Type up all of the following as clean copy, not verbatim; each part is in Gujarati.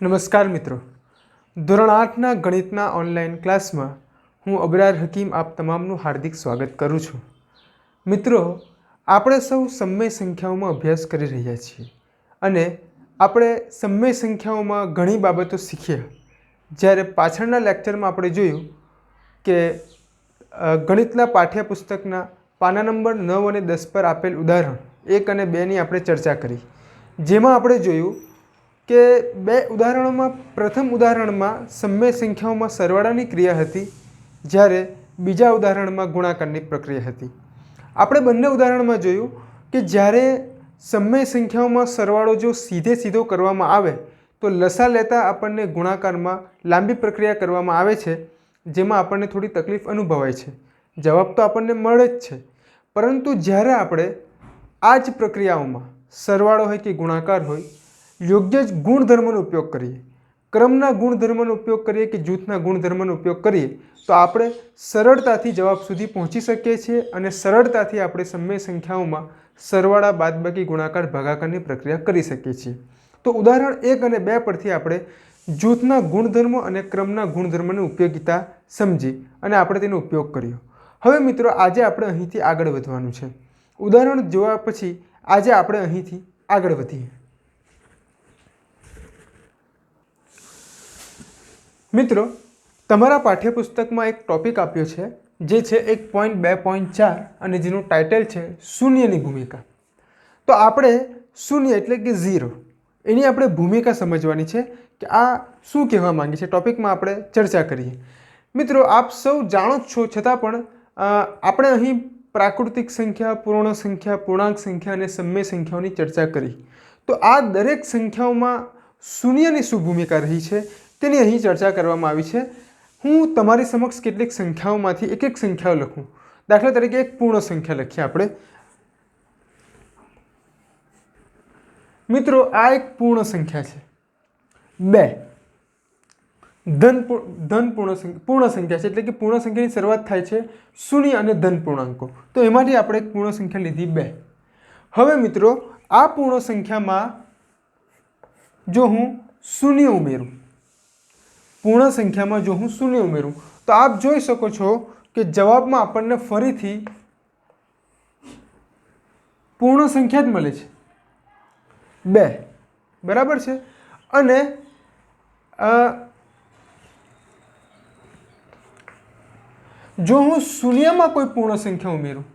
નમસ્કાર મિત્રો, ધોરણ 8ના ગણિતના ઓનલાઈન ક્લાસમાં હું અબરાર હકીમ આપ તમામનું હાર્દિક સ્વાગત કરું છું। મિત્રો, આપણે સૌ સમય સંખ્યાઓમાં અભ્યાસ કરી રહ્યા છીએ અને આપણે સમય સંખ્યાઓમાં ઘણી બાબતો શીખ્યા। જ્યારે પાછળના લેક્ચરમાં આપણે જોયું કે ગણિતના પાઠ્યપુસ્તકના પાના નંબર 9 અને 10 પર આપેલ ઉદાહરણ 1 અને 2ની આપણે ચર્ચા કરી, જેમાં આપણે જોયું કે બે ઉદાહરણોમાં પ્રથમ ઉદાહરણમાં સમય સંખ્યાઓમાં સરવાળાની ક્રિયા હતી, જ્યારે બીજા ઉદાહરણમાં ગુણાકારની પ્રક્રિયા હતી। આપણે બંને ઉદાહરણમાં જોયું કે જ્યારે સમય સંખ્યાઓમાં સરવાળો જો સીધો કરવામાં આવે તો લસા લેતા આપણને ગુણાકારમાં લાંબી પ્રક્રિયા કરવામાં આવે છે, જેમાં આપણને થોડી તકલીફ અનુભવાય છે। જવાબ તો આપણને મળે જ છે, પરંતુ જ્યારે આપણે આ જ પ્રક્રિયાઓમાં સરવાળો હોય કે ગુણાકાર હોય યોગ્ય જ ગુણધર્મનો ઉપયોગ કરીએ, ક્રમના ગુણધર્મનો ઉપયોગ કરીએ કે જૂથના ગુણધર્મનો ઉપયોગ કરીએ તો આપણે સરળતાથી જવાબ સુધી પહોંચી શકીએ છીએ અને સરળતાથી આપણે સમય સંખ્યાઓમાં સરવાળા, બાદબાકી, ગુણાકાર, ભાગાકારની પ્રક્રિયા કરી શકીએ છીએ। તો ઉદાહરણ 1 અને 2 પરથી આપણે જૂથના ગુણધર્મો અને ક્રમના ગુણધર્મની ઉપયોગિતા સમજી અને આપણે તેનો ઉપયોગ કર્યો। હવે મિત્રો, આજે આપણે અહીંથી આગળ વધવાનું છે। ઉદાહરણ જોયા પછી આજે આપણે અહીંથી આગળ વધીએ। મિત્રો, તમારા પાઠ્યપુસ્તકમાં એક ટોપિક આપ્યો છે જે છે 1.2.4 અને જેનું ટાઇટલ છે શૂન્યની ભૂમિકા। તો આપણે શૂન્ય એટલે કે 0 એની આપણે ભૂમિકા સમજવાની છે કે આ શું કહેવા માંગે છે, ટોપિકમાં આપણે ચર્ચા કરીએ। મિત્રો, આપ સૌ જાણો જ છો, છતાં પણ આપણે અહીં પ્રાકૃતિક સંખ્યા, પૂર્ણ સંખ્યા, પૂર્ણાંક સંખ્યા અને સમય સંખ્યાઓની ચર્ચા કરી, તો આ દરેક સંખ્યાઓમાં શૂન્યની શું ભૂમિકા રહી છે તેની અહીં ચર્ચા કરવામાં આવી છે। હું તમારી સમક્ષ કેટલીક સંખ્યાઓમાંથી એક એક સંખ્યાઓ લખું। દાખલા તરીકે એક પૂર્ણ સંખ્યા લખીએ આપણે। મિત્રો, આ એક પૂર્ણ સંખ્યા છે 2। પૂર્ણ સંખ્યા છે એટલે કે પૂર્ણ સંખ્યાની શરૂઆત થાય છે શૂન્ય અને ધન પૂર્ણાંકો, તો એમાંથી આપણે એક પૂર્ણ સંખ્યા લીધી 2। હવે મિત્રો, આ પૂર્ણ સંખ્યામાં જો હું શૂન્ય ઉમેરું, પૂર્ણ સંખ્યામાં જો હું શૂન્ય ઉમેરું તો આપ જોઈ શકો છો કે જવાબમાં આપણને ફરીથી પૂર્ણ સંખ્યા જ મળે છે 2, બરાબર છે। અને જો હું શૂન્યમાં કોઈ પૂર્ણ સંખ્યા ઉમેરું,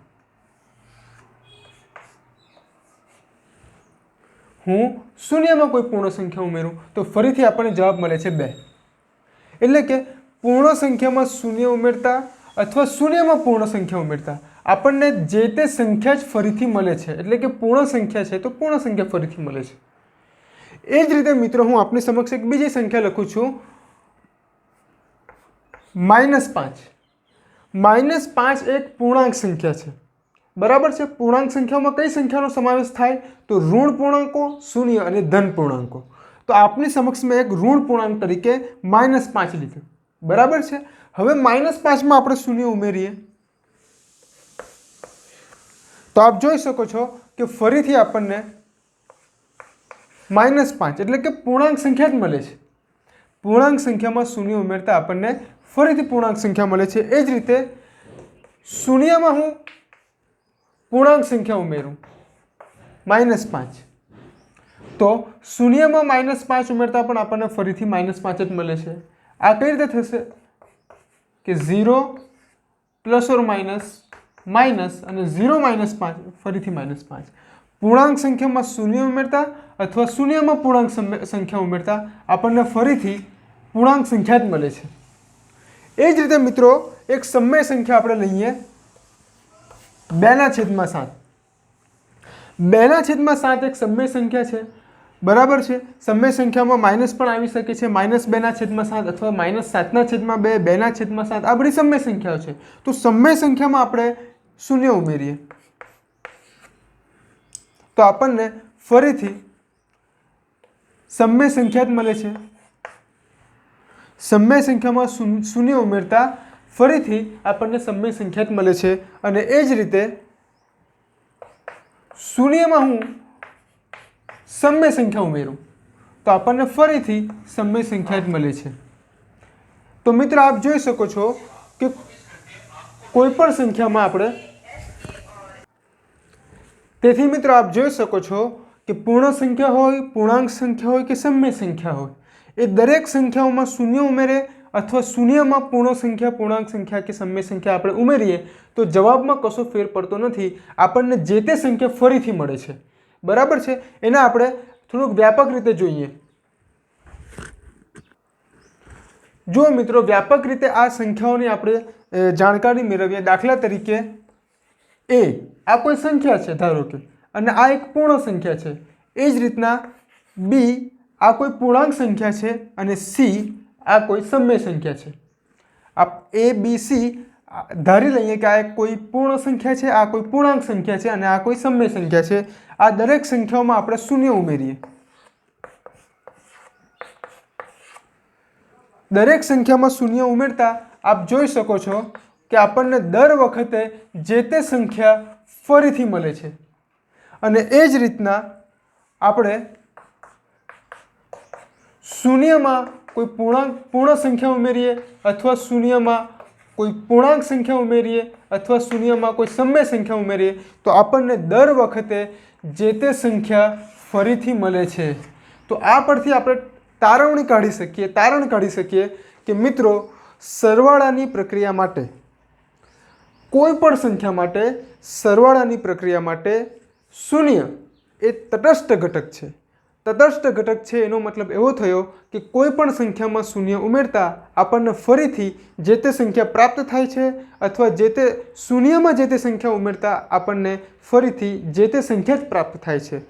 તો ફરીથી આપણને જવાબ મળે છે 2। એટલે કે પૂર્ણ સંખ્યામાં શૂન્ય ઉમેરતા અથવા શૂન્યમાં પૂર્ણ સંખ્યા ઉમેરતા આપણને જે તે સંખ્યા જ ફરીથી મળે છે, એટલે કે પૂર્ણ સંખ્યા છે તો પૂર્ણ સંખ્યા ફરીથી મળે છે। એ જ રીતે મિત્રો, હું આપની સમક્ષ એક બીજી સંખ્યા લખું છું -5। -5 એક પૂર્ણાંક સંખ્યા છે, બરાબર છે। પૂર્ણાંક સંખ્યાઓમાં કઈ સંખ્યાનો સમાવેશ થાય તો ઋણ પૂર્ણાંકો, શૂન્ય અને ધન પૂર્ણાંકો। તો આપની સમક્ષ મેં એક ઋણ પૂર્ણાંક તરીકે -5 લીધું, બરાબર છે। હવે -5માં આપણે શૂન્ય ઉમેરીએ તો આપ જોઈ શકો છો કે ફરીથી આપણને -5 એટલે કે પૂર્ણાંક સંખ્યા જ મળે છે। પૂર્ણાંક સંખ્યામાં શૂન્ય ઉમેરતા આપણને ફરીથી પૂર્ણાંક સંખ્યા મળે છે। એ જ રીતે શૂન્યમાં હું પૂર્ણાંક સંખ્યા ઉમેરું -5 તો શૂન્યમાં -5 ઉમેરતા પણ આપણને ફરીથી -5 જ મળે છે। આ કઈ રીતે થશે કે 0 ± માઇનસ અને 0 - 5 ફરીથી -5। પૂર્ણાંક સંખ્યામાં શૂન્ય ઉમેરતા અથવા શૂન્યમાં પૂર્ણાંક સંખ્યા ઉમેરતા આપણને ફરીથી પૂર્ણાંક સંખ્યા જ મળે છે। એ જ રીતે મિત્રો, એક સમય સંખ્યા આપણે લઈએ 2/7। 2/7 એક સમય સંખ્યા છે, બરાબર છે। સમય સંખ્યામાં માઇનસ પણ આવી શકે છે, -2/7 અથવા -7/2, 2/7 આ બધી સમય સંખ્યાઓ છે। તો સમય સંખ્યામાં આપણે શૂન્ય ઉમેરીએ તો આપણને ફરીથી સમય સંખ્યા જ મળે છે। સમય સંખ્યામાં શૂન્ય ઉમેરતા ફરીથી આપણને સમય સંખ્યા જ મળે છે। અને એ જ રીતે શૂન્યમાં હું સમય સંખ્યા ઉમેરું તો આપણને ફરીથી સમય સંખ્યા જ મળે છે। તો મિત્રો આપ જોઈ શકો છો કે કોઈ પણ સંખ્યામાં આપણે તેથી મિત્રો આપ જોઈ શકો છો કે પૂર્ણ સંખ્યા હોય, પૂર્ણાંક સંખ્યા હોય કે સમય સંખ્યા હોય, એ દરેક સંખ્યાઓમાં શૂન્ય ઉમેરે અથવા શૂન્યમાં પૂર્ણ સંખ્યા, પૂર્ણાંક સંખ્યા કે સમય સંખ્યા આપણે ઉમેરીએ તો જવાબમાં કશો ફેર પડતો નથી, આપણને જે તે સંખ્યા ફરીથી મળે છે। બરાબર છે। એને આપણે થોડુંક વ્યાપક રીતે જોઈએ। જો મિત્રો વ્યાપક રીતે આ સંખ્યાઓની આપણે જાણકારી મેળવીએ। દાખલા તરીકે એ આ કોઈ સંખ્યા છે ધારો કે, અને આ એક પૂર્ણ સંખ્યા છે। એ જ રીતના બી આ કોઈ પૂર્ણાંક સંખ્યા છે અને સી આ કોઈ સમય સંખ્યા છે। આ એ બી સી ધારી લઈએ કે આ એક કોઈ પૂર્ણ સંખ્યા છે, આ કોઈ પૂર્ણાંક સંખ્યા છે અને આ કોઈ સમય સંખ્યા છે। આ દરેક સંખ્યાઓમાં આપણે શૂન્ય ઉમેરીએ। દરેક સંખ્યામાં શૂન્ય ઉમેરતા આપ જોઈ શકો છો કે આપણને દર વખતે જે તે સંખ્યા ફરીથી મળે છે। અને એ જ રીતના આપણે શૂન્યમાં કોઈ પૂર્ણ સંખ્યા ઉમેરીએ અથવા શૂન્યમાં કોઈ પૂર્ણાંક સંખ્યા ઉમેરીએ અથવા શૂન્યમાં કોઈ સમય સંખ્યા ઉમેરીએ તો આપણને દર વખતે જે તે સંખ્યા ફરીથી મળે છે। તો આ પરથી આપણે તારણ કાઢી શકીએ કે મિત્રો સરવાળાની પ્રક્રિયા માટે, કોઈ પણ સંખ્યા માટે સરવાળાની પ્રક્રિયા માટે શૂન્ય એ તટસ્થ ઘટક છે। તટસ્થ ઘટક છે એનો મતલબ એવો થયો કે કોઈ પણ સંખ્યામાં શૂન્ય ઉમેરતા આપણને ફરીથી જે તે સંખ્યા પ્રાપ્ત થાય છે અથવા જે તે શૂન્યમાં જે તે સંખ્યા ઉમેરતા આપણને ફરીથી જે તે સંખ્યા જ પ્રાપ્ત થાય છે।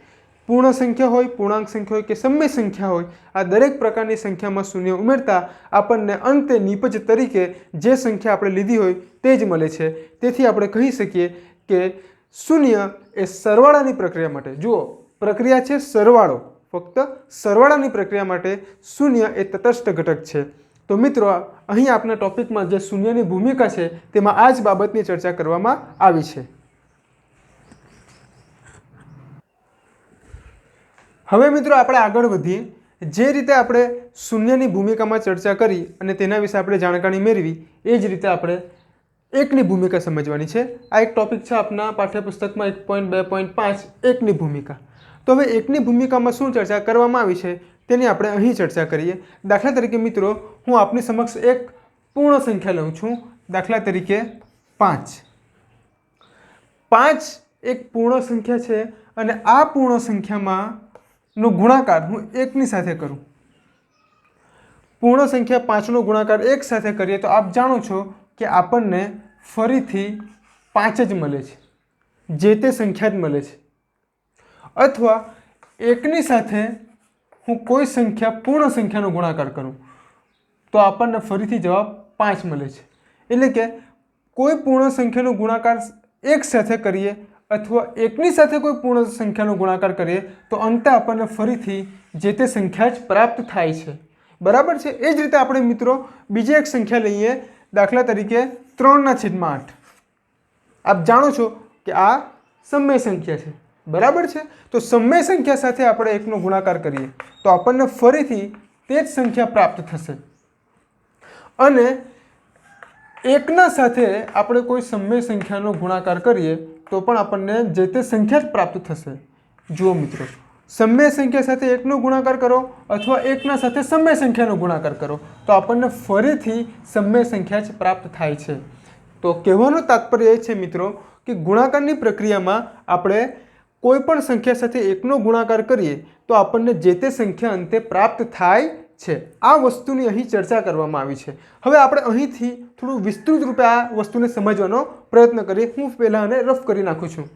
પૂર્ણ સંખ્યા હોય, પૂર્ણાંક સંખ્યા હોય કે સમય સંખ્યા હોય, આ દરેક પ્રકારની સંખ્યામાં શૂન્ય ઉમેરતા આપણને અંતે નિપજ તરીકે જે સંખ્યા આપણે લીધી હોય તે જ મળે છે। તેથી આપણે કહી શકીએ કે શૂન્ય એ સરવાળાની પ્રક્રિયા માટે, જુઓ પ્રક્રિયા છે સરવાળો, ફક્ત સરવાળાની પ્રક્રિયા માટે શૂન્ય એ તટસ્થ ઘટક છે। તો મિત્રો અહીં આપણા ટોપિકમાં જે શૂન્યની ભૂમિકા છે તેમાં આ જ બાબતની ચર્ચા કરવામાં આવી છે। હવે મિત્રો આપણે આગળ વધીએ। જે રીતે આપણે શૂન્યની ભૂમિકામાં ચર્ચા કરી અને તેના વિશે આપણે જાણકારી મેળવી, એ જ રીતે આપણે એકની ભૂમિકા સમજવાની છે। આ એક ટોપિક છે આપના પાઠ્યપુસ્તકમાં 1.2.5 એકની ભૂમિકા। તો હવે એકની ભૂમિકામાં શું ચર્ચા કરવામાં આવી છે તેની આપણે અહીં ચર્ચા કરીએ। દાખલા તરીકે મિત્રો હું આપની સમક્ષ એક પૂર્ણ સંખ્યા લઉં છું, દાખલા તરીકે 5। 5 એક પૂર્ણ સંખ્યા છે અને આ પૂર્ણ સંખ્યામાં નો ગુણાકાર હું એકની સાથે કરું। પૂર્ણ સંખ્યા 5 નો ગુણાકાર એક સાથે કરીએ તો આપ જાણો છો કે આપણને ફરીથી 5 જ મળે છે, જે તે સંખ્યા જ મળે છે। અથવા એકની સાથે હું કોઈ સંખ્યા પૂર્ણ સંખ્યાનો ગુણાકાર કરું તો આપણને ફરીથી જવાબ 5 મળે છે। એટલે કે કોઈ પૂર્ણ સંખ્યાનો ગુણાકાર એક સાથે કરીએ અથવા એકની સાથે કોઈ પૂર્ણ સંખ્યાનો ગુણાકાર કરીએ તો અંતે આપણને ફરીથી જે તે સંખ્યા જ પ્રાપ્ત થાય છે। બરાબર છે। એ જ રીતે આપણે મિત્રો બીજી એક સંખ્યા લઈએ, દાખલા તરીકે 3/8। આપ જાણો છો કે આ સમય સંખ્યા છે। બરાબર છે। તો સમય સંખ્યા સાથે આપણે એકનો ગુણાકાર કરીએ તો આપણને ફરીથી તે જ સંખ્યા પ્રાપ્ત થશે। અને એકના સાથે આપણે કોઈ સમય સંખ્યાનો ગુણાકાર કરીએ તો પણ આપણને જે તે સંખ્યા જ પ્રાપ્ત થશે। જુઓ મિત્રો, સમય સંખ્યા સાથે એકનો ગુણાકાર કરો અથવા એકના સાથે સમય સંખ્યાનો ગુણાકાર કરો તો આપણને ફરીથી સમય સંખ્યા જ પ્રાપ્ત થાય છે। તો કહેવાનો તાત્પર્ય એ છે મિત્રો કે ગુણાકારની પ્રક્રિયામાં આપણે કોઈ પણ સંખ્યા સાથે એકનો ગુણાકાર કરીએ તો આપણને જે તે સંખ્યા અંતે પ્રાપ્ત થાય છે। આ વસ્તુની અહીં ચર્ચા કરવામાં આવી છે। હવે આપણે અહીંથી થોડું વિસ્તૃત રૂપે આ વસ્તુને સમજવાનો પ્રયત્ન કરીએ। હું પહેલાં આને રફ કરી નાખું છું।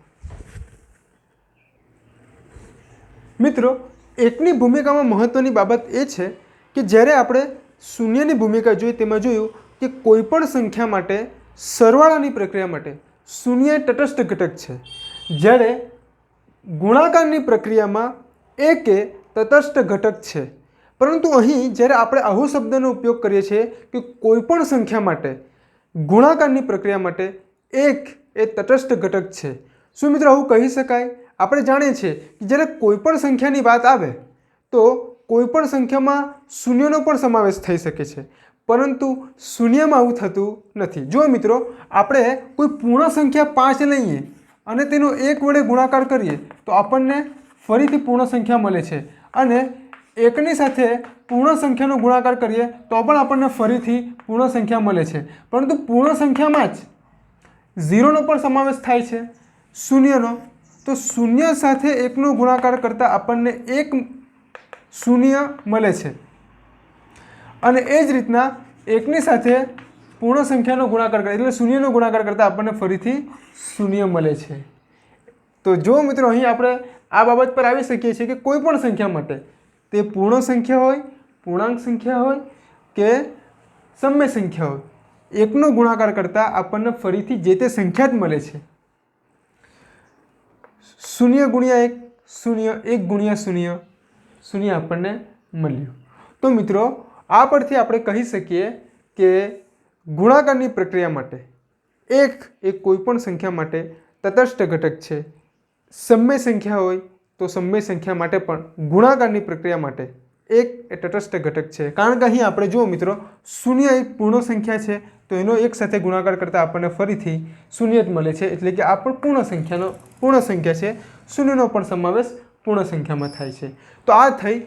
મિત્રો એકની ભૂમિકામાં મહત્વની બાબત એ છે કે જ્યારે આપણે શૂન્યની ભૂમિકા જોઈ તેમાં જોયું કે કોઈ પણ સંખ્યા માટે સરવાળાની પ્રક્રિયા માટે શૂન્ય તટસ્થ ઘટક છે, જ્યારે ગુણાકારની પ્રક્રિયામાં એક એ તટસ્થ ઘટક છે। પરંતુ અહીં જ્યારે આપણે આવો શબ્દનો ઉપયોગ કરીએ છીએ કે કોઈ પણ સંખ્યા માટે ગુણાકારની પ્રક્રિયા માટે એક એ તટસ્થ ઘટક છે, શું મિત્રો આવું કહી શકાય? આપણે જાણીએ છીએ કે જ્યારે કોઈ પણ સંખ્યાની વાત આવે તો કોઈપણ સંખ્યામાં શૂન્યનો પણ સમાવેશ થઈ શકે છે, પરંતુ શૂન્યમાં આવું થતું નથી। જો મિત્રો આપણે કોઈ પૂર્ણ સંખ્યા 5 લઈએ અને તેનો 1 વડે ગુણાકાર કરીએ તો આપણને ફરીથી પૂર્ણ સંખ્યા મળે છે, અને 1ની સાથે પૂર્ણ સંખ્યાનો ગુણાકાર કરીએ તો પણ આપણને ફરીથી પૂર્ણ સંખ્યા મળે છે, પરંતુ પૂર્ણ સંખ્યામાં જ 0નો પણ સમાવેશ થાય છે, શૂન્યનો। તો શૂન્ય સાથે 1નો ગુણાકાર કરતાં આપણને 1 શૂન્ય મળે છે, અને એ જ રીતના 1ની સાથે પૂર્ણ સંખ્યાનો ગુણાકાર કરીએ એટલે શૂન્યનો ગુણાકાર કરતાં આપણને ફરીથી શૂન્ય મળે છે। તો જો મિત્રો અહીં આપણે આ બાબત પર આવી શકીએ છીએ કે કોઈ પણ સંખ્યા માટે, તે પૂર્ણ સંખ્યા હોય, પૂર્ણાંક સંખ્યા હોય કે સમય સંખ્યા હોય, 1નો ગુણાકાર કરતાં આપણને ફરીથી જે તે સંખ્યા જ મળે છે। 0 ગુણ્યા 1 0, 1 ગુણ્યા 0 0 આપણને મળ્યું। તો મિત્રો આ પરથી આપણે કહી શકીએ કે ગુણાકારની પ્રક્રિયા માટે 1 એ કોઈપણ સંખ્યા માટે તટસ્થ ઘટક છે। સમય સંખ્યા હોય તો સમય સંખ્યા માટે પણ ગુણાકારની પ્રક્રિયા માટે 1 એ તટસ્થ ઘટક છે, કારણ કે અહીં આપણે જુઓ મિત્રો 0 એક પૂર્ણ સંખ્યા છે, તો એનો 1 સાથે ગુણાકાર કરતાં આપણને ફરીથી 0 જ મળે છે, એટલે કે આ પણ પૂર્ણ સંખ્યા છે, 0નો પણ સમાવેશ પૂર્ણ સંખ્યામાં થાય છે। તો આ થઈ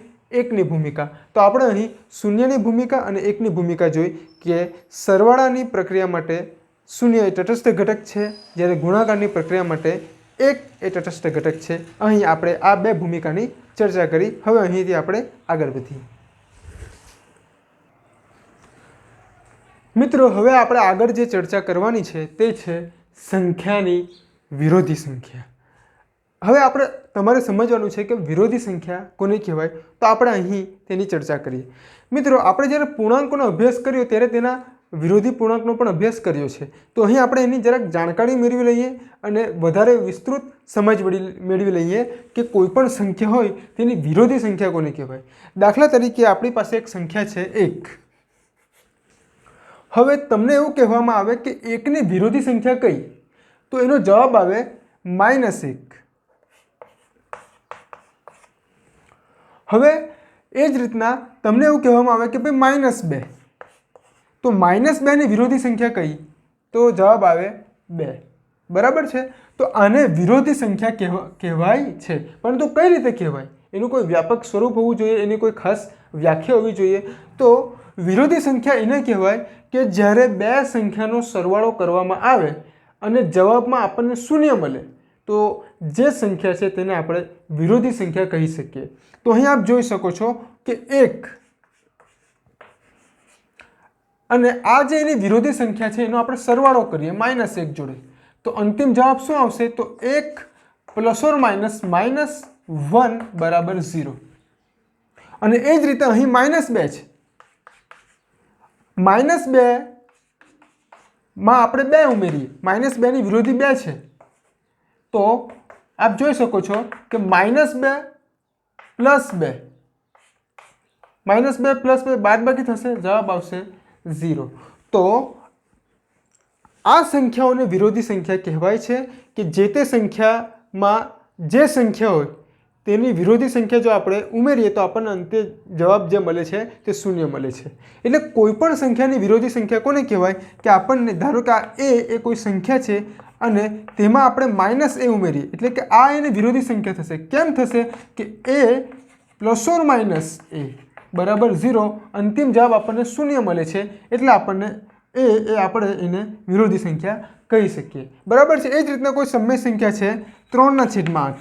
1ની ભૂમિકા। તો આપણે અહીં 0ની ભૂમિકા અને 1ની ભૂમિકા જોઈ કે સરવાળાની પ્રક્રિયા માટે 0 એ તટસ્થ ઘટક છે, જ્યારે ગુણાકારની પ્રક્રિયા માટે 1 એ તટસ્થ ઘટક છે। અહીં આપણે આ બે ભૂમિકાની ચર્ચા કરી। હવે અહીંથી આપણે આગળ વધીએ। મિત્રો હવે આપણે આગળ જે ચર્ચા કરવાની છે તે છે સંખ્યાની વિરોધી સંખ્યા। હવે આપણે તમારે સમજવાનું છે કે વિરોધી સંખ્યા કોને કહેવાય, તો આપણે અહીં તેની ચર્ચા કરીએ। મિત્રો આપણે જ્યારે પૂર્ણાંકોનો અભ્યાસ કર્યો ત્યારે તેના વિરોધી પૂર્ણાંકનો પણ અભ્યાસ કર્યો છે, તો અહીં આપણે એની જરાક જાણકારી મેળવી લઈએ અને વધારે વિસ્તૃત સમજ મેળવી લઈએ કે કોઈ પણ સંખ્યા હોય તેની વિરોધી સંખ્યા કોને કહેવાય। દાખલા તરીકે આપણી પાસે એક સંખ્યા છે 1। હવે તમને એવું કહેવામાં આવે કે 1ની વિરોધી સંખ્યા કઈ, તો એનો જવાબ આવે -1। હવે એ જ રીતના તમને એવું કહેવામાં આવે કે ભાઈ -2, તો -2ની વિરોધી સંખ્યા કઈ, તો જવાબ આવે 2। બરાબર છે। તો આને વિરોધી સંખ્યા કહેવાય છે, પરંતુ કઈ રીતે કહેવાય, એનું કોઈ વ્યાપક સ્વરૂપ હોવું જોઈએ, એની કોઈ ખાસ વ્યાખ્યા હોવી જોઈએ। તો વિરોધી સંખ્યા એને કહેવાય કે જ્યારે બે સંખ્યાનો સરવાળો કરવામાં આવે અને જવાબમાં આપણને 0 મળે, તો જે સંખ્યા છે તેને આપણે વિરોધી સંખ્યા કહી શકીએ। તો અહીં આપ જોઈ શકો છો કે 1 અને આ જે એની વિરોધી સંખ્યા છે એનો આપણે સરવાળો કરીએ -1 જોડે, તો અંતિમ જવાબ શું આવશે, તો 1 ± -1 બરાબર 0। અને એ જ રીતે અહીં -2 છે, -2 માં આપણે 2 ઉમેરીએ, -2ની વિરોધી 2 છે, તો આપ જોઈ શકો છો કે -2 + 2, -2 + 2 બાદબાકી થશે, જવાબ આવશે 0। તો આ સંખ્યાઓને વિરોધી સંખ્યા કહેવાય છે કે જે તે સંખ્યામાં જે સંખ્યા હોય તેની વિરોધી સંખ્યા જો આપણે ઉમેરીએ તો આપણને અંતે જવાબ જે મળે છે તે 0 મળે છે। એટલે કોઈ પણ સંખ્યાની વિરોધી સંખ્યા કોને કહેવાય કે આપણને, ધારો કે આ એ કોઈ સંખ્યા છે અને તેમાં આપણે -a ઉમેરીએ એટલે કે આ એની વિરોધી સંખ્યા થશે। કેમ થશે કે a ± a બરાબર 0, અંતિમ જવાબ આપણને 0 મળે છે, એટલે આપણને આપણે એને વિરોધી સંખ્યા કહી શકીએ। બરાબર છે। એ જ રીતના કોઈ સમય સંખ્યા છે 3/8।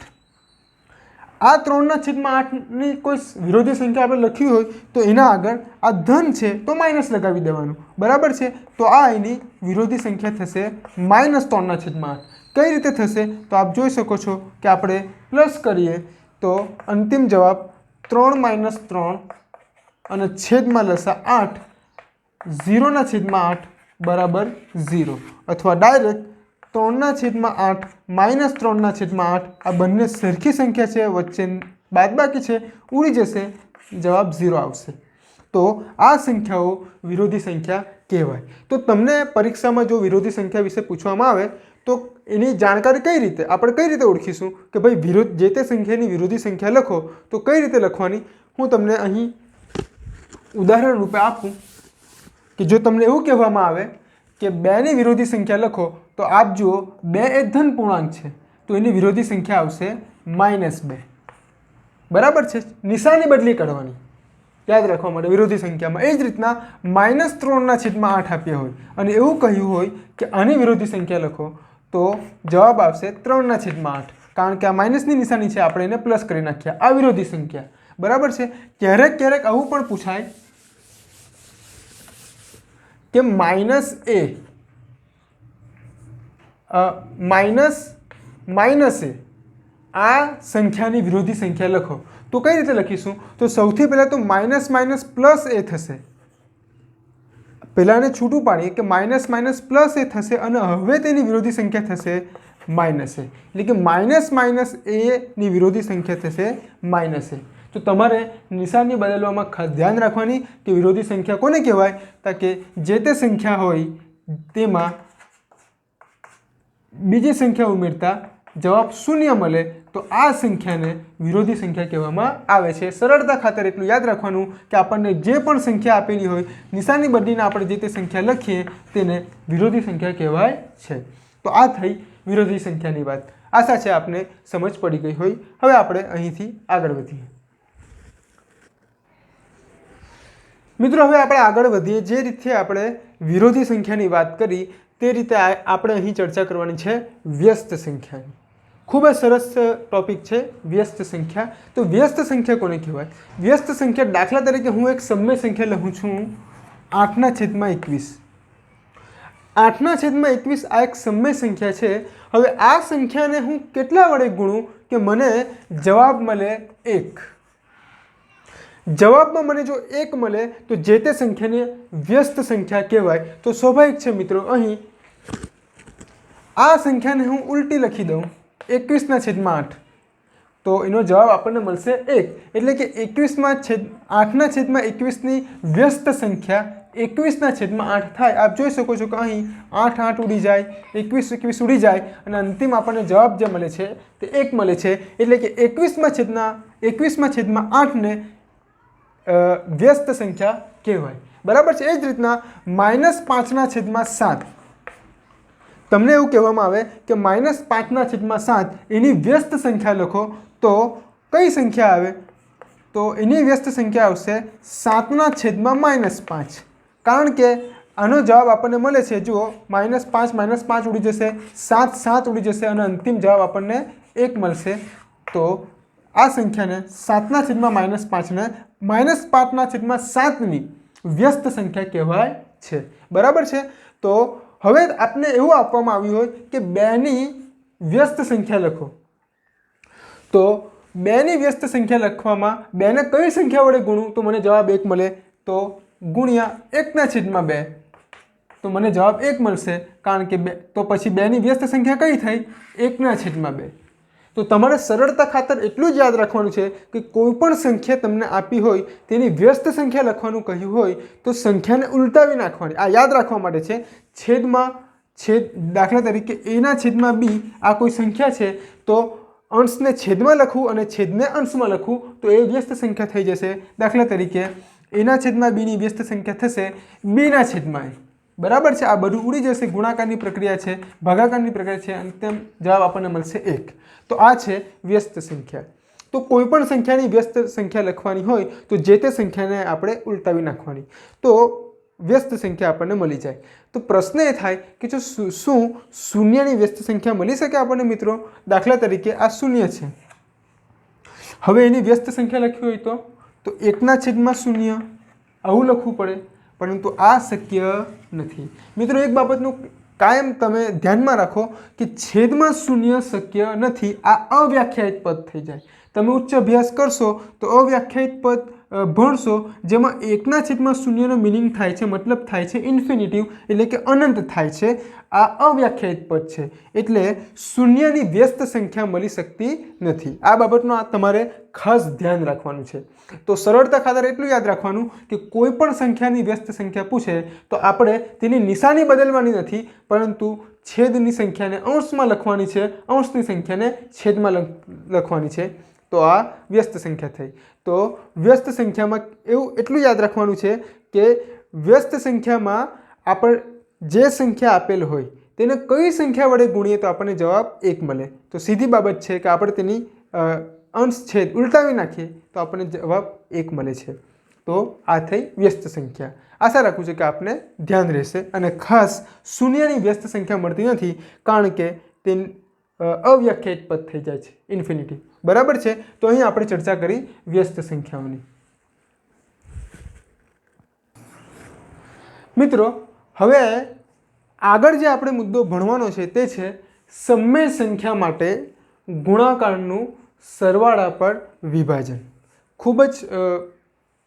આ 3/8ની કોઈ વિરોધી સંખ્યા આપણે લખી હોય તો એના આગળ આ ધન છે તો માઇનસ લગાવી દેવાનું। બરાબર છે। તો આ એની વિરોધી સંખ્યા થશે -3/8। કઈ રીતે થશે, તો આપ જોઈ શકો છો કે આપણે પ્લસ કરીએ તો અંતિમ જવાબ 3 - 3 અને છેદમાં લસા 8, 0/8 બરાબર 0, અથવા ડાયરેક્ટ 3/8 - 3/8, આ બંને સરખી સંખ્યા છે, વચ્ચે બાદબાકી છે, ઉડી જશે, જવાબ 0 આવશે। તો આ સંખ્યાઓ વિરોધી સંખ્યા કહેવાય। તો તમને પરીક્ષામાં જો વિરોધી સંખ્યા વિશે પૂછવામાં આવે તો એની જાણકારી આપણે કઈ રીતે ઓળખીશું કે ભાઈ જે તે સંખ્યાની વિરોધી સંખ્યા લખો, તો કઈ રીતે લખવાની, હું તમને અહીં ઉદાહરણ રૂપે આપું કે જો તમને એવું કહેવામાં આવે કે 2ની વિરોધી સંખ્યા લખો તો આપ જુઓ 2 એ ધન પૂર્ણાંક છે તો એની વિરોધી સંખ્યા આવશે -2. બરાબર છે, નિશાની બદલી કરવાની યાદ રાખવા માટે વિરોધી સંખ્યામાં. એ જ રીતના -3/8 આપ્યા હોય અને એવું કહ્યું હોય કે આની વિરોધી સંખ્યા લખો તો જવાબ આવશે 3/8, કારણ કે આ માઇનસની નિશાની છે, આપણે એને પ્લસ કરી નાખ્યા. આ વિરોધી સંખ્યા. બરાબર છે. ક્યારેક આવું પણ પૂછાય કે માઇનસ એ આ સંખ્યાની વિરોધી સંખ્યા લખો તો કઈ રીતે લખીશું? તો સૌથી પહેલાં તો માઇનસ માઇનસ પ્લસ એ થશે. પહેલાંને છૂટું પાડીએ કે માઇનસ માઇનસ પ્લસ એ થશે અને હવે તેની વિરોધી સંખ્યા થશે માઇનસ એ, એટલે કે માઇનસ માઇનસ એની વિરોધી સંખ્યા થશે માઇનસ એ. તો તમારે નિશાની બદલવામાં ખાસ ધ્યાન રાખવાની કે વિરોધી સંખ્યા કોને કહેવાય? તો કે જે તે સંખ્યા હોય તેમાં બીજી સંખ્યા ઉમેરતા જવાબ શૂન્ય મળે તો આ સંખ્યાને વિરોધી સંખ્યા કહેવામાં આવે છે. સરળતા ખાતર એટલું યાદ રાખવાનું કે આપણને જે પણ સંખ્યા આપેલી હોય નિશાની બદલીને આપણે જે તે સંખ્યા લખીએ તેને વિરોધી સંખ્યા કહેવાય છે. તો આ થઈ વિરોધી સંખ્યાની વાત. આશા છે આપને સમજ પડી ગઈ હોય. હવે આપણે અહીંથી આગળ વધીએ. મિત્રો હવે આપણે આગળ વધીએ. જે રીતે આપણે વિરોધી સંખ્યાની વાત કરી તે રીતે આપણે અહીં ચર્ચા કરવાની છે વ્યસ્ત સંખ્યાની. ખૂબ જ સરસ ટોપિક છે વ્યસ્ત સંખ્યા. તો વ્યસ્ત સંખ્યા કોને કહેવાય? વ્યસ્ત સંખ્યા દાખલા તરીકે હું એક સમય સંખ્યા લખું છું 8/21. 8/21 આ એક સમય સંખ્યા છે. હવે આ સંખ્યાને હું કેટલા વડે ગુણું કે મને જવાબ મળે 1. જવાબમાં મને જો 1 મળે તો જે તે સંખ્યાને વ્યસ્ત સંખ્યા કહેવાય. તો સ્વાભાવિક છે મિત્રો, અહીં આ સંખ્યાને હું ઉલટી લખી દઉં 21/8 તો એનો જવાબ આપણને મળશે 1. એટલે કે 8/21ની વ્યસ્ત સંખ્યા 21/8 થાય. આપ જોઈ શકો છો કે અહીં 8 8 ઉડી જાય, 21 ઉડી જાય અને અંતિમ આપણને જવાબ જે મળે છે તે 1 મળે છે. એટલે કે 21/8ને વ્યસ્ત સંખ્યા કહેવાય. બરાબર છે. એ જ રીતના -5/7 તમને એવું કહેવામાં આવે કે -5/7 એની વ્યસ્ત સંખ્યા લખો તો કઈ સંખ્યા આવે? તો એની વ્યસ્ત સંખ્યા આવશે 7/-5, કારણ કે આનો જવાબ આપણને મળે છે. જુઓ, -5 ઉડી જશે, 7 ઉડી જશે અને અંતિમ જવાબ આપણને 1 મળશે. તો આ સંખ્યાને 7/-5ને -5/7ની વ્યસ્ત સંખ્યા કહેવાય છે. બરાબર છે. તો હવે આપને એવું આપવામાં આવ્યું હોય કે 2ની વ્યસ્ત સંખ્યા લખો તો 2ની વ્યસ્ત સંખ્યા લખવામાં 2ને કઈ સંખ્યા વડે ગુણું તો મને જવાબ 1 મળે. તો ગુણ્યા 1/2 તો મને જવાબ 1 મળશે, કારણ કે તો પછી 2ની વ્યસ્ત સંખ્યા કઈ થઈ? 1/2. તો તમારે સરળતા ખાતર એટલું જ યાદ રાખવાનું છે કે કોઈ પણ સંખ્યા તમને આપી હોય તેની વ્યસ્ત સંખ્યા લખવાનું કહ્યું હોય તો સંખ્યાને ઉલટાવી નાખવાની. આ યાદ રાખવા માટે છે. દાખલા તરીકે a/b આ કોઈ સંખ્યા છે તો અંશને છેદમાં લખવું અને છેદને અંશમાં લખવું તો એ વ્યસ્ત સંખ્યા થઈ જશે. દાખલા તરીકે a/bની વ્યસ્ત સંખ્યા થશે b/a. બરાબર છે. આ બધું ઉડી જશે. ગુણાકારની પ્રક્રિયા છે, ભાગાકારની પ્રક્રિયા છે અને તેમ જવાબ આપણને મળશે 1. તો આ છે વ્યસ્ત સંખ્યા. તો કોઈ પણ સંખ્યાની વ્યસ્ત સંખ્યા લખવાની હોય તો જે તે સંખ્યાને આપણે ઉલટાવી નાખવાની તો વ્યસ્ત સંખ્યા આપણને મળી જાય. તો પ્રશ્ન એ થાય કે જો શું શૂન્યની વ્યસ્ત સંખ્યા મળી શકે આપણને મિત્રો? દાખલા તરીકે આ 0 છે. હવે એની વ્યસ્ત સંખ્યા લખવી હોય તો 1/0 આવું લખવું પડે, પરંતુ આ શક્ય નથી. મિત્રો એક બાબતનું કાયમ તમે ધ્યાનમાં રાખો કે છેદમાં 0 શક્ય નથી. આ અવ્યાખ્યાયિત પદ થઈ જાય. તમે ઉચ્ચ અભ્યાસ કરશો તો અવ્યાખ્યાયિત પદ ભણશો જેમાં 1/0નો મિનિંગ થાય છે, મતલબ થાય છે ઇન્ફિનિટિવ, એટલે કે અનંત થાય છે. આ અવ્યાખ્યાયિત પદ છે એટલે શૂન્યની વ્યસ્ત સંખ્યા મળી શકતી નથી. આ બાબતનું તમારે ખાસ ધ્યાન રાખવાનું છે. તો સરળતા ખાતર એટલું યાદ રાખવાનું કે કોઈ પણ સંખ્યાની વ્યસ્ત સંખ્યા પૂછે તો આપણે તેની નિશાની બદલવાની નથી, પરંતુ છેદની સંખ્યાને અંશમાં લખવાની છે, અંશની સંખ્યાને છેદમાં લખવાની છે. तो आ व्यस्त संख्या थई। तो व्यस्त संख्या में एवं एटलुं याद रखवानुं छे कि व्यस्त संख्या में आपण जे संख्या आपेल होय तेने कई संख्या वडे गुणीए तो आपणे जवाब 1 मळे। तो सीधी बाबत छे कि आपणे तेनी अंश छेद उलटावी नाखीए तो आपणे जवाब 1 मळे छे। तो आ थई व्यस्त संख्या। आशा राखुं छुं कि आपने ध्यान रहेशे अने खास शून्यनी व्यस्त संख्या मळती नथी कारण के ते अव्याख्यायित पद थई जाय छे, इन्फिनिटी। बराबर छे। तो અહીં આપણે ચર્ચા કરી વ્યસ્ત સંખ્યાઓની। મિત્રો હવે આગળ જે આપણે મુદ્દો ભણવાનો છે તે છે સમય સંખ્યા માટે ગુણાકારનું સરવાળા પર વિભાજન। ખૂબ જ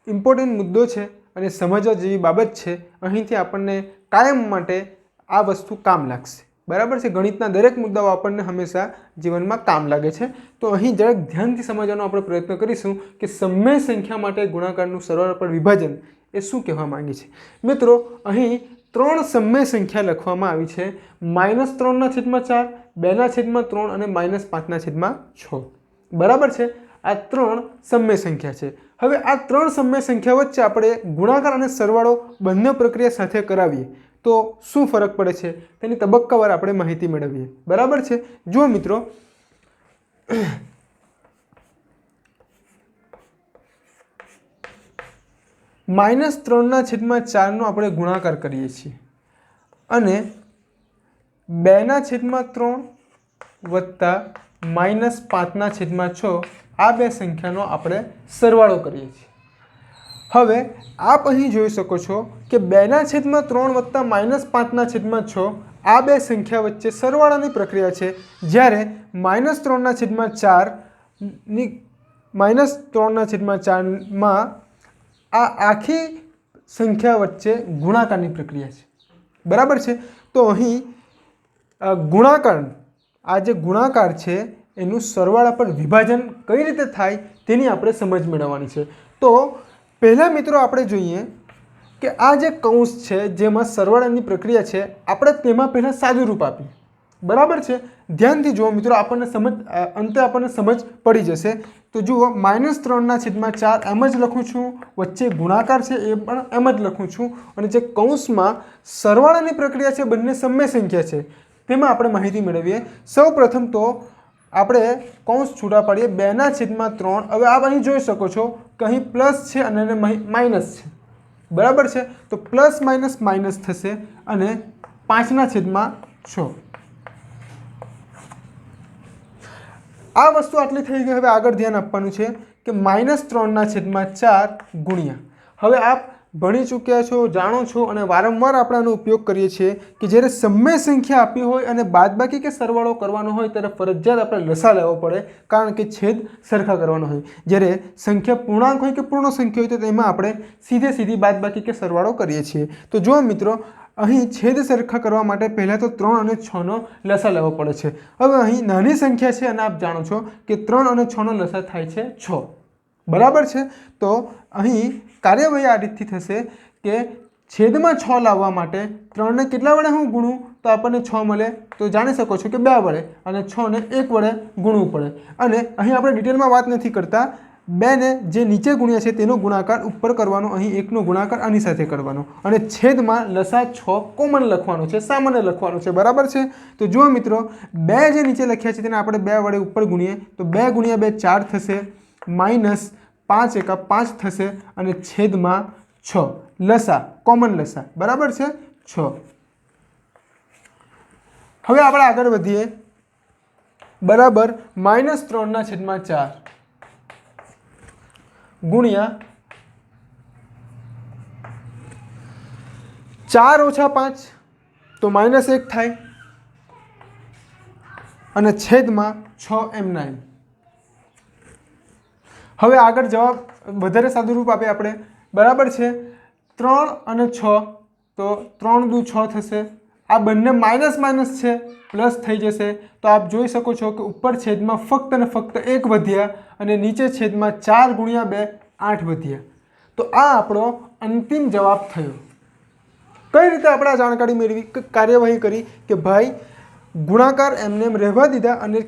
ઇમ્પોર્ટન્ટ મુદ્દો છે અને સમજવા જેવી બાબત છે। અહીંથી આપણને કાયમ માટે આ વસ્તુ કામ લાગશે। बराबर है। गणितना दरेक मुद्दाओं आपने हमेशा जीवन में काम लगे छे। तो अहीं जरा ध्यान थी समझवानो आपणे प्रयत्न करीशुं कि समय संख्या माटे गुणाकारनुं सरवाळा पर विभाजन ए शुं कहेवा मांगे छे। मित्रों अहीं 3 समय संख्या लखवामां आवी छे -3/4, 2/3 अने -5/6। बराबर है। आ 3 समय संख्या है। हवे आ 3 समय संख्या वच्चे आपणे गुणाकार अने सरवाळो बंने प्रक्रिया साथे करावीए तो शू फरक पड़े छे तेनी तबक्कावार आपणे माहिती मेळवीए। बराबर छे। जो मित्रों -3/4 नो आपणे गुणाकार करीए छीए अने 2/3 वत्ता -5/6 आ बे संख्यानो आपणे सरवाळो करीए छीए। हवे आप अहीं जोई शको छो कि 2/3 वत्ता -5/6 आ बे संख्या वच्चे सरवाळानी प्रक्रिया छे, ज्यारे -3/4 में आ आखी संख्या वच्चे गुणाकारनी प्रक्रिया छे। बराबर छे। तो अहीं गुणाकार आ जे गुणाकार छे एनुं सरवाळा पर विभाजन कई रीते थाय तेनी आपणे समज मेळववानी छे। तो पहला मित्रों आपणे जोईए कि आ जे कौंस छे जेमां सरवाळानी प्रक्रिया छे आपणे तेमां पहला सादुं रूप आपीए। बराबर छे। ध्यानथी जुओ मित्रों आपणे समज अंते आपणे समज पड़ी जशे। तो जुओ -3/4 एम ज लखुं छुं, वच्चे गुणाकार छे ए पण एम ज लखुं छुं अने जे कौंसमां सरवाळानी प्रक्रिया छे बंने समय संख्या छे तेमां आपणे माहिती मेळवीए। सौप्रथम तो आपणे कौंस छूटा पाડીએ 2/3। हवे आप અહીં જોઈ શકો છો કે અહીં પ્લસ છે અને માઇનસ છે। બરાબર છે। તો પ્લસ માઇનસ માઇનસ થશે અને 5/6। આ વસ્તુ આટલી થઈ ગઈ। હવે આગળ ધ્યાન આપવાનું છે કે -3/4 ગુણ્યા। હવે આપ ભણી ચૂક્યા છો, જાણો છો અને વારંવાર આપણે આનો ઉપયોગ કરીએ છીએ કે જ્યારે સમય સંખ્યા આપી હોય અને બાદબાકી કે સરવાળો કરવાનો હોય ત્યારે ફરજિયાત આપણે લસા લેવો પડે કારણ કે છેદ સરખા કરવાનો હોય। જ્યારે સંખ્યા પૂર્ણાંક હોય કે પૂર્ણ સંખ્યા હોય તો તેમાં આપણે સીધે સીધી બાદબાકી કે સરવાળો કરીએ છીએ। તો જો મિત્રો અહીં છેદ સરખા કરવા માટે પહેલાં તો 3 અને 6 નો લસા લેવો પડે છે। હવે અહીં નાની સંખ્યા છે અને આપ જાણો છો કે 3 અને 6 નો લસા થાય છે 6। बराबर है। तो अहीं कार्यवाही आ रीतथी थशे कि छेदमां 6 लाववा माटे 3 ने केटला वडे हूँ गुणुं तो आपणे 6 मळे। तो जाणी शको छो कि 2 वडे अने 6 ने 1 वडे गुणवुं पड़े। अने अहीं आपणे डिटेलमां वात नथी करता। 2 ने जे नीचे गुण्या छे तेनो गुणाकार उपर करवानो, अहीं 1 नो गुणाकार आनी साथे करवानो अने छेदमां लसा 6 कॉमन लखवानो छे, सामान्य लखवानो छे। बराबर छे। तो जो मित्रों 2 जे नीचे लख्या छे तेने आपणे 2 वडे उपर गुणीए तो 2 × 2 4 थशे, -5 × 5 थशे अने छेदमां 6 लसा कॉमन लसा। बराबर छे 6। हवे आपणे आगळ वधीए। बराबर -3/4 गुणिया 4 - 5 तो -1 थाय अने छेदमां 6 एमना एम। हवे आगळ जवाब वधारे सादुं रूप आपे आपणे। बराबर छे। 3 અને 6 तो 3 × 2 = 6 थशे। आ बंने माइनस माइनस छे, प्लस थई जशे। तो आप जोई शको छो कि उपर छेदमां फक्त ने फक्त 1 वध्या अने नीचे छेदमां 4 × 2 8 वध्या। तो आ आपणो अंतिम जवाब थयो। कई रीते आपणे आ जाणकारी मेळवी, कार्यवाही करी कि भाई गुणाकार एमने एम रहेवा दीधा अने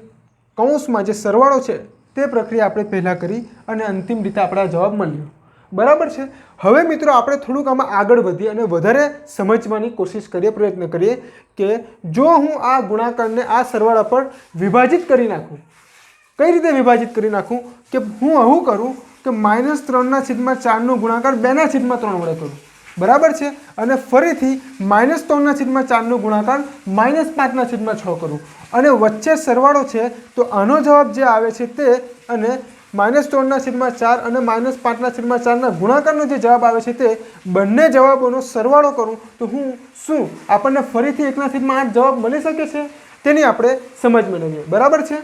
कौंसमां जे सरवाळो छे તે પ્રક્રિયા આપણે પહેલાં કરી અને અંતિમ રીતે આપણા જવાબ મળ્યો. બરાબર છે. હવે મિત્રો આપણે થોડુંક આમાં આગળ વધીએ અને વધારે સમજવાની કોશિશ કરીએ, પ્રયત્ન કરીએ કે જો હું આ ગુણાકારને આ સરવાળા પર વિભાજિત કરી નાખું, કઈ રીતે વિભાજિત કરી નાખું કે હું આવું કરું કે -3/4નો ગુણાકાર 2/3 વડે કરું. બરાબર છે. અને ફરીથી -3/4નો ગુણાકાર -5/6 કરું અને વચ્ચે સરવાળો છે. તો આનો જવાબ જે આવે છે તે અને -3/4 અને -5/4ના ગુણાકારનો જે જવાબ આવે છે તે બંને જવાબોનો સરવાળો કરું તો હું શું આપણને ફરીથી 1/8 જવાબ મળી શકે છે? તેની આપણે સમજ મેળવીએ. બરાબર છે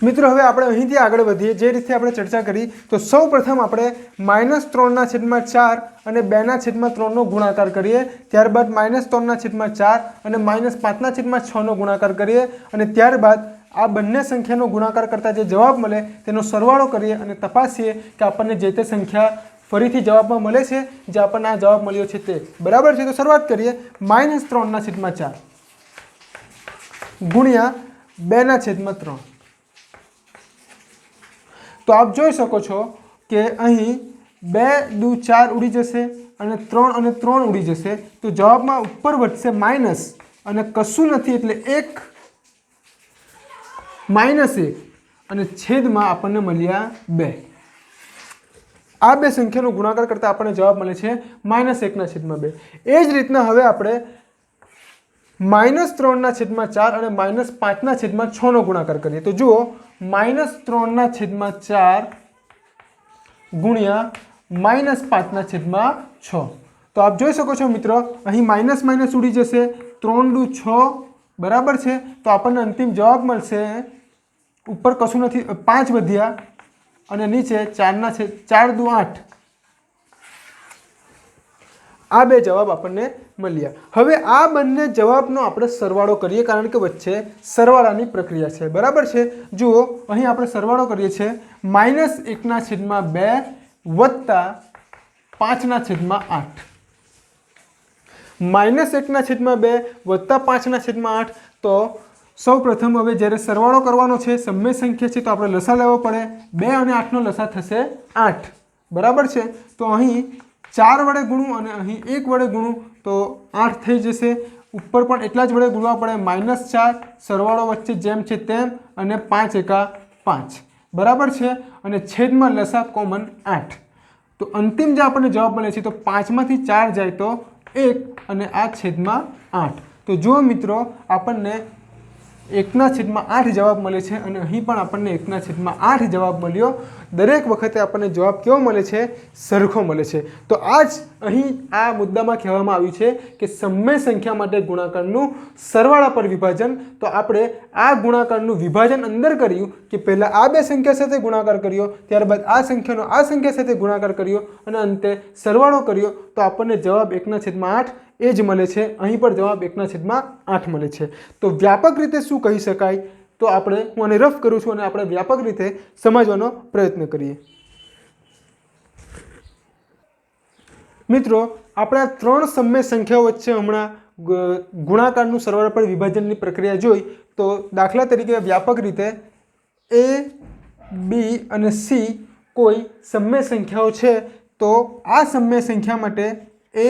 મિત્રો. હવે આપણે અહીંથી આગળ વધીએ. જે રીતે આપણે ચર્ચા કરી તો સૌ પ્રથમ આપણે -3/4 અને 2/3નો ગુણાકાર કરીએ, ત્યારબાદ -3/4 અને -5/6નો ગુણાકાર કરીએ અને ત્યારબાદ આ બંને સંખ્યાનો ગુણાકાર કરતા જે જવાબ મળે તેનો સરવાળો કરીએ અને તપાસીએ કે આપણને જે તે સંખ્યા ફરીથી જવાબમાં મળે છે જે આપણને આ જવાબ મળ્યો છે તે. બરાબર છે. તો શરૂઆત કરીએ. -3/4 ગુણ્યા 2/3. તો આપ જોઈ શકો છો કે અહીં 2 દુ 4 ઉડી જશે અને 3 અને 3 ઉડી જશે. તો જવાબમાં ઉપર વધશે માઇનસ અને કશું નથી એટલે 1 -1 અને છેદમાં આપણને મળ્યા 2. આ બે સંખ્યાનો ગુણાકાર કરતા આપણને જવાબ મળે છે -1/2. એ જ રીતના હવે આપણે -3/4 અને -5/6નો ગુણાકાર કરીએ. તો જુઓ -3/4 ગુણ્યા -5/6. તો આપ જોઈ શકો છો મિત્રો અહીં માઇનસ માઇનસ ઉડી જશે. 3 દુ 6. બરાબર છે. તો આપણને અંતિમ જવાબ મળશે ઉપર કશું નથી 5 વધ્યા અને નીચે 4 દુ 8. આ બે જવાબ આપણને મળ્યા. હવે આ બંને જવાબનો આપણે સરવાળો કરીએ કારણ કે વચ્ચે સરવાળાની પ્રક્રિયા છે. બરાબર છે. જુઓ અહીં આપણે સરવાળો કરીએ છીએ -1/2 વત્તા 5/8. -1/2 વત્તા 5/8. તો સૌ પ્રથમ હવે જ્યારે સરવાળો કરવાનો છે, સમય સંખ્યા છે તો આપણે લસા લેવો પડે. 2 અને 8નો લસા થશે 8. બરાબર છે. તો અહીં 4 વડે ગુણું અને અહીં 1 વડે ગુણું તો 8 થઈ જશે. ઉપર પણ એટલા જ વડે ગુણવા પડે -4. સરવાળો વચ્ચે જેમ છે તેમ અને 5 એકા 5. બરાબર છે. અને છેદમાં લસા કોમન 8. તો અંતિમ જે આપણને જવાબ મળે છે તો 5માંથી 4 જાય તો 1 અને આ છેદમાં 8. તો જુઓ મિત્રો આપણને 1/8 જવાબ મળે છે અને અહીં પણ આપણને 1/8 જવાબ મળ્યો. દરેક વખતે આપણને જવાબ કેવો મળે છે? સરખો મળે છે. તો આ જ અહીં આ મુદ્દામાં કહેવામાં આવ્યું છે કે સમય સંખ્યા માટે ગુણાકારનું સરવાળા પર વિભાજન. તો આપણે આ ગુણાકારનું વિભાજન અંદર કર્યું કે પહેલાં આ બે સંખ્યા સાથે ગુણાકાર કર્યો, ત્યારબાદ આ સંખ્યાનો આ સંખ્યા સાથે ગુણાકાર કર્યો અને અંતે સરવાળો કર્યો તો આપણને જવાબ 1/8 એ જ મળે છે. અહીં પણ જવાબ 1/8 મળે છે. તો વ્યાપક રીતે શું કહી શકાય? તો આપણે હું આને રફ કરું છું અને આપણે વ્યાપક રીતે સમજવાનો પ્રયત્ન કરીએ. મિત્રો આપણે આ 3 સમય સંખ્યાઓ વચ્ચે હમણાં ગુણાકારનું સરવાળા પર વિભાજનની પ્રક્રિયા જોઈ. તો દાખલા તરીકે વ્યાપક રીતે A, B અને C કોઈ સમય સંખ્યાઓ છે તો આ સમય સંખ્યા માટે A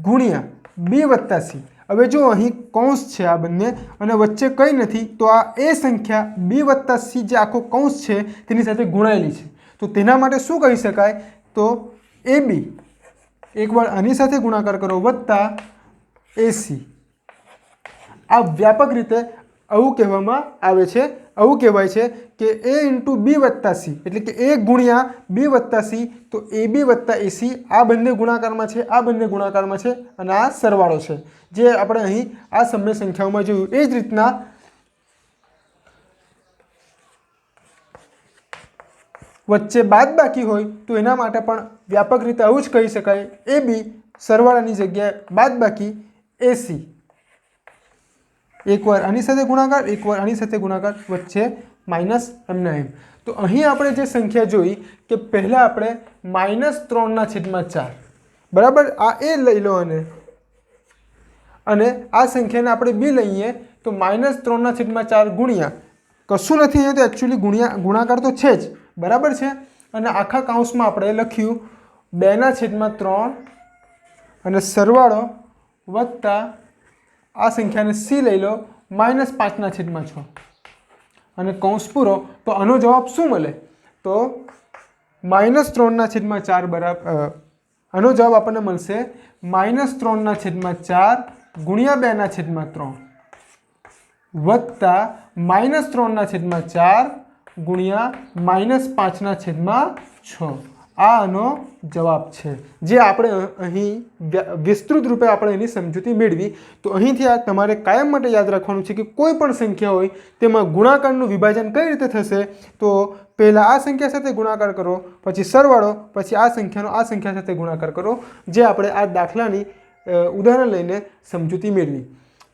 ગુણ્યા B વત્તા C. હવે જો અહીં કૌંસ છે આ બંને અને વચ્ચે કંઈ નથી તો આ એ સંખ્યા B વત્તા C જે આખો કૌંસ છે તેની સાથે ગુણાયેલી છે. તો તેના માટે શું કહી શકાય? તો AB એકવાર આની સાથે ગુણાકાર કરો વત્તા AC. આ વ્યાપક રીતે આવું કહેવામાં આવે છે. આવું કહેવાય છે કે A × B વત્તા C એટલે કે A ગુણ્યા B વત્તા C. તો AB વત્તા AC આ બંને ગુણાકારમાં છે, આ બંને ગુણાકારમાં છે અને આ સરવાળો છે જે આપણે અહીં આ સમય સંખ્યાઓમાં જોયું. એ જ રીતના વચ્ચે બાદબાકી હોય તો એના માટે પણ વ્યાપક રીતે આવું જ કહી શકાય. AB સરવાળાની જગ્યાએ બાદબાકી AC. એકવાર આની સાથે ગુણાકાર, એકવાર આની સાથે ગુણાકાર, વચ્ચે માઇનસ એમના એમ. તો અહીં આપણે જે સંખ્યા જોઈ કે પહેલાં આપણે -3/4 બરાબર આ એ લઈ લો અને આ સંખ્યાને આપણે B લઈએ તો -3/4 ગુણ્યા કશું નથી અહીંયા તો એકચ્યુઅલી ગુણાકાર તો છે જ, બરાબર છે। અને આખા કૌંસમાં આપણે લખ્યું 2/3 અને સરવાળો વત્તા આ સંખ્યાને c લઈ લો -5/6 અને કૌંસ પૂરો। તો આનો જવાબ શું મળે? તો -3/4 બરાબર આનો જવાબ આપણને મળશે -3/4 ગુણ્યા 2/3 વત્તા -3/4 ગુણ્યા -5/6। આ આનો જવાબ છે, જે આપણે અહીં વિસ્તૃત રૂપે આપણે એની સમજૂતી મેળવી। તો અહીંથી આ તમારે કાયમ માટે યાદ રાખવાનું છે કે કોઈ પણ સંખ્યા હોય તેમાં ગુણાકારનું વિભાજન કઈ રીતે થશે। તો પહેલાં આ સંખ્યા સાથે ગુણાકાર કરો, પછી સરવાળો, પછી આ સંખ્યાનો આ સંખ્યા સાથે ગુણાકાર કરો, જે આપણે આ દાખલાની ઉદાહરણ લઈને સમજૂતી મેળવી।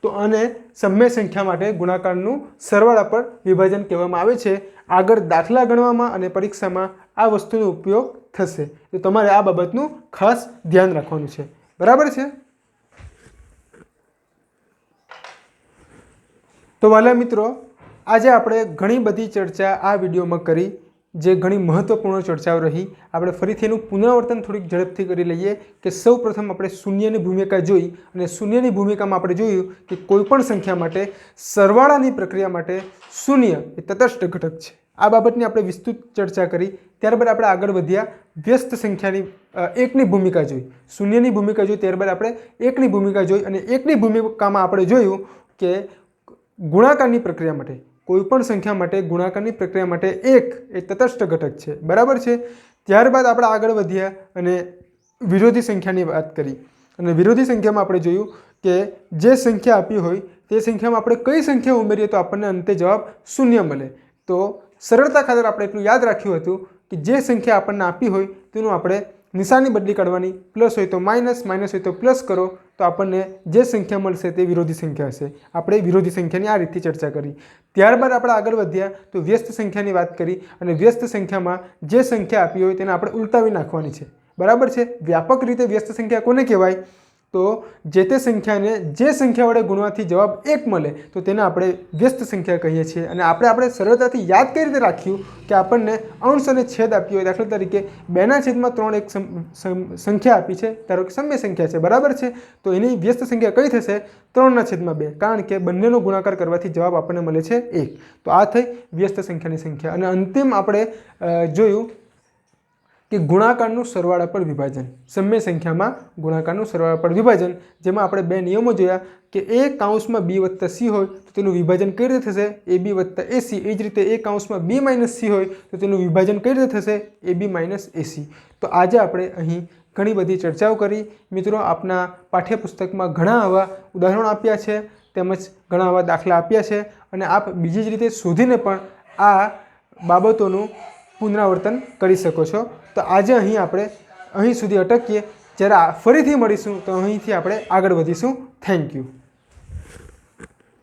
તો આને સમય સંખ્યા માટે ગુણાકારનું સરવાળા પર વિભાજન કહેવામાં આવે છે। આગળ દાખલા ગણવામાં અને પરીક્ષામાં આ વસ્તુનો ઉપયોગ થશે, તો તમારે આ બાબતનું ખાસ ધ્યાન રાખવાનું છે, બરાબર છે। તો વાલા મિત્રો, આજે આપણે ઘણી બધી ચર્ચા આ વિડીયોમાં કરી, જે ઘણી મહત્વપૂર્ણ ચર્ચાઓ રહી। આપણે ફરીથી એનું પુનરાવર્તન થોડીક ઝડપથી કરી લઈએ કે સૌ પ્રથમ આપણે શૂન્યની ભૂમિકા જોઈ, અને શૂન્યની ભૂમિકામાં આપણે જોયું કે કોઈપણ સંખ્યા માટે સરવાળાની પ્રક્રિયા માટે શૂન્ય એ તટસ્થ ઘટક છે। આ બાબતની આપણે વિસ્તૃત ચર્ચા કરી। ત્યારબાદ આપણે આગળ વધ્યા, વ્યસ્ત સંખ્યાની એકની ભૂમિકા જોઈ, શૂન્યની ભૂમિકા જોઈ, ત્યારબાદ આપણે એકની ભૂમિકા જોઈ, અને એકની ભૂમિકામાં આપણે જોયું કે ગુણાકારની પ્રક્રિયા માટે કોઈપણ સંખ્યા માટે ગુણાકારની પ્રક્રિયા માટે એક એ તટસ્થ ઘટક છે, બરાબર છે। ત્યારબાદ આપણે આગળ વધ્યા અને વિરોધી સંખ્યાની વાત કરી, અને વિરોધી સંખ્યામાં આપણે જોયું કે જે સંખ્યા આપી હોય તે સંખ્યામાં આપણે કઈ સંખ્યા ઉમેરીએ તો આપણને અંતે જવાબ શૂન્ય મળે। તો સરળતા ખાતર આપણે એટલું યાદ રાખ્યું હતું કે જે સંખ્યા આપણને આપી હોય તેનું આપણે નિશાની બદલી કાઢવાની, પ્લસ હોય તો માઇનસ, માઇનસ હોય તો પ્લસ કરો તો આપણને જે સંખ્યા મળશે તે વિરોધી સંખ્યા હશે। આપણે વિરોધી સંખ્યાની આ રીતથી ચર્ચા કરી। ત્યારબાદ આપણે આગળ વધ્યા તો વ્યસ્ત સંખ્યાની વાત કરી, અને વ્યસ્ત સંખ્યામાં જે સંખ્યા આપી હોય તેને આપણે ઉલટાવી નાખવાની છે, બરાબર છે। વ્યાપક રીતે વ્યસ્ત સંખ્યા કોને કહેવાય? તો જે તે સંખ્યાને જે સંખ્યા વડે ગુણવાથી જવાબ 1 મળે તો તેને આપણે વ્યસ્ત સંખ્યા કહીએ છીએ। અને આપણે સરળતાથી યાદ કઈ રીતે રાખ્યું કે આપણને અંશ અને છેદ આપ્યો હોય, દાખલા તરીકે 2/3 એક સંખ્યા આપી છે, ધારો કે સમય સંખ્યા છે, બરાબર છે। તો એની વ્યસ્ત સંખ્યા કઈ થશે? 3/2, કારણ કે બંનેનો ગુણાકાર કરવાથી જવાબ આપણને મળે છે 1। તો આ થઈ વ્યસ્ત સંખ્યાની સંખ્યા। અને અંતિમ આપણે જોયું કે ગુણાકારનું સરવાળા પર વિભાજન, સમય સંખ્યામાં ગુણાકારનું સરવાળા પર વિભાજન, જેમાં આપણે બે નિયમો જોયા કે a કૌંસમાં b વત્તા c હોય તો તેનું વિભાજન કઈ રીતે થશે? ab વત્તા ac। એ જ રીતે a કૌંસમાં b માઇનસ c હોય તો તેનું વિભાજન કઈ રીતે થશે? ab minus ac। તો આજે આપણે અહીં ઘણી બધી ચર્ચાઓ કરી। મિત્રો, આપના પાઠ્યપુસ્તકમાં ઘણા આવા ઉદાહરણો આપ્યા છે, તેમજ ઘણા આવા દાખલા આપ્યા છે, અને આપ બીજી જ રીતે શોધીને પણ આ બાબતોનું પુનરાવર્તન કરી શકો છો। તો આજે આપણે અહીં સુધી અટકીએ, જ્યારે ફરીથી મળીશું તો અહીંથી આપણે આગળ વધીશું। Thank you.